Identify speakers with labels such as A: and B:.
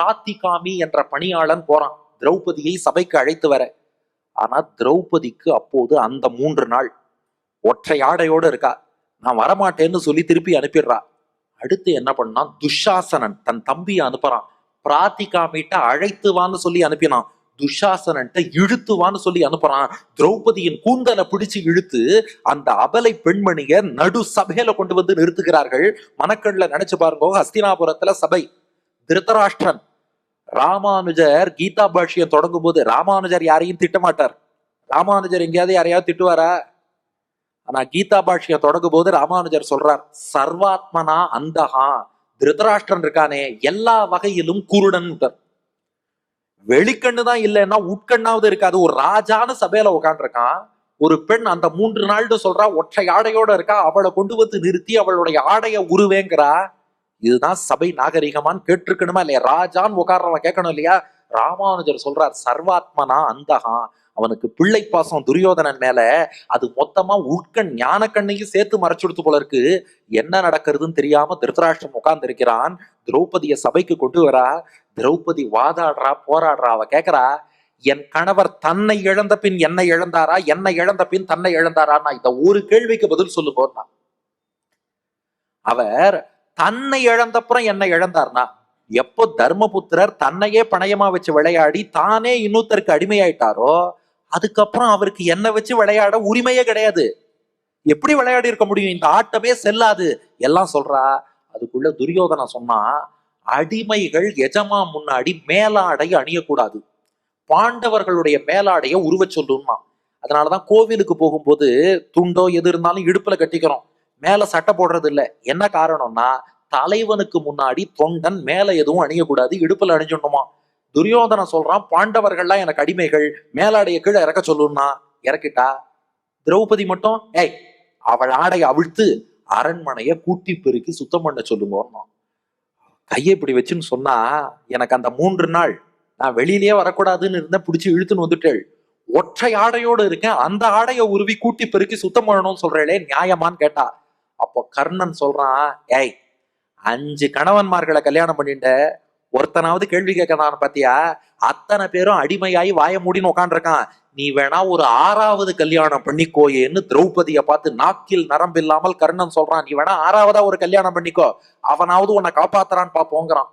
A: பிராத்திகாமி என்ற பணியாளன் போறான் திரௌபதியை சபைக்கு அழைத்து வர. ஆனா திரௌபதிக்கு அப்போது அந்த 3 நாள் ஒற்றை ஆடையோடு இருக்கா. நான் வரமாட்டேன்னு சொல்லி திருப்பி அனுப்பிடுறா. அடுத்து என்ன பண்ணா, துஷாசனன் தன் தம்பியை அனுப்புறான். பிராத்திகாமிட்ட அழைத்துவான்னு சொல்லி அனுப்பினான். துஷாசனன்ட்ட இழுத்துவான்னு சொல்லி அனுப்புறான். திரௌபதியின் கூந்தலை பிடிச்சு இழுத்து அந்த அபலை பெண்மணிய நடு சபையில கொண்டு வந்து நிறுத்துகிறார்கள். மனக்கண்ல நினைச்சு பாருங்க, ஹஸ்தினாபுரத்துல சபை. திருதராஷ்டிரன், ராமானுஜர் கீதா பாஷ்யம் தொடங்கும் போது ராமானுஜர் யாரையும் திட்டமாட்டார். ராமானுஜர் எங்கேயாவது யாரையாவது திட்டுவாரா? ஆனா கீதா பாஷ்யம் தொடங்கும் போது ராமானுஜர் சொல்றார், சர்வாத்மனா அந்தகா. திருதராஷ்டிரன் இருக்கானே எல்லா வகையிலும் குருடன். வெளிக்கண்ணு தான் இல்லைன்னா உட்கண்ணாவது இருக்காது. ஒரு ராஜான சபையில உட்காந்துருக்கான். ஒரு பெண் அந்த 3 நாள்னு சொல்றா, ஒற்றை ஆடையோட இருக்கா. அவளை கொண்டு வந்து நிறுத்தி அவளுடைய ஆடைய உருவேங்கிறா. இதுதான் சபை நாகரிகமான்னு கேட்டிருக்கணுமா இல்லையா? ராஜான்னு உட்கார்றவன் கேட்கணும் இல்லையா? ராமானுஜர் சொல்றார், சர்வாத்மனா அந்தகா. அவனுக்கு பிள்ளை பாசம் துரியோதனன் மேல, அது மொத்தமா உட்கண் ஞான கண்ணையும் சேர்த்து மறைச்சுடுத்து போல இருக்கு. என்ன நடக்கிறதுன்னு தெரியாம திருதராஷ்டிரன் உட்கார்ந்து இருக்கிறான். திரௌபதிய சபைக்கு கொண்டு வரா. திரௌபதி வாதாடுறா, போராடுறா. அவ கேக்குறா, என் கணவர் தன்னை இழந்த பின் என்னை இழந்தாரா, என்னை இழந்த பின் தன்னை இழந்தாரா? இந்த ஒரு கேள்விக்கு பதில் சொல்லு போனா. அவர் தன்னை இழந்தப்புறம் என்னை இழந்தார்னா, எப்போ தர்மபுத்திரர் தன்னையே பணயமா வச்சு விளையாடி தானே இன்னொருத்தருக்கு அடிமையாயிட்டாரோ அதுக்கப்புறம் அவருக்கு என்ன வச்சு விளையாட உரிமையே கிடையாது. எப்படி விளையாடி இருக்க முடியும்? இந்த ஆட்டமே செல்லாது எல்லாம் சொல்றா. அதுக்குள்ள துரியோதனா சொன்னா, அடிமைகள் எஜமா முன்னாடி மேலாடை அணியக்கூடாது, பாண்டவர்களுடைய மேலாடைய உருவ சொல்லுமா. அதனாலதான் கோவிலுக்கு போகும்போது துண்டோ எது இருந்தாலும் இடுப்புல கட்டிக்கிறோம், மேல சட்டை போடுறது இல்லை. என்ன காரணம்னா, தலைவனுக்கு முன்னாடி தொண்டன் மேல எதுவும் அணியக்கூடாது, இடுப்புல அணிஞ்சுடணுமா. துரியோதன சொல்றான், பாண்டவர்கள்லாம் எனக்கு அடிமைகள், மேலாடைய கீழே இறக்க சொல்லுன்னா. இறக்கிட்டா. திரௌபதி மட்டும், ஏய் அவள் ஆடைய அவிழ்த்து அரண்மனைய கூட்டி பெருக்கி சுத்தம் பண்ண சொல்லுங்க. கையை இப்படி வச்சுன்னு சொன்னா, எனக்கு அந்த 3 நாள் நான் வெளியிலேயே வரக்கூடாதுன்னு இருந்தேன், பிடிச்சி இழுத்துன்னு வந்துட்டேள். ஒற்றை ஆடையோடு இருக்கேன், அந்த ஆடைய உருவி கூட்டி பெருக்கி சுத்தம் பண்ணணும்னு சொல்றேளே, நியாயமான்னு கேட்டா. அப்போ கர்ணன் சொல்றான், ஏய் 5 கணவன்மார்களை கல்யாணம் பண்ணிட்ட, ஒருத்தனாவது கேள்வி கேட்கறான் பாத்தியா? அத்தனை பேரும் அடிமையாயி வாய மூடின்னு உட்காந்துருக்கான். நீ வேணா ஒரு 6வது கல்யாணம் பண்ணிக்கோயேன்னு திரௌபதியை பார்த்து நாக்கில் நரம்பில்லாமல் கர்ணன் சொல்றான். நீ வேணா 6வதா ஒரு கல்யாணம் பண்ணிக்கோ, அவனாவது உன்னை காப்பாத்துறான்னு பாப்போங்கிறான்.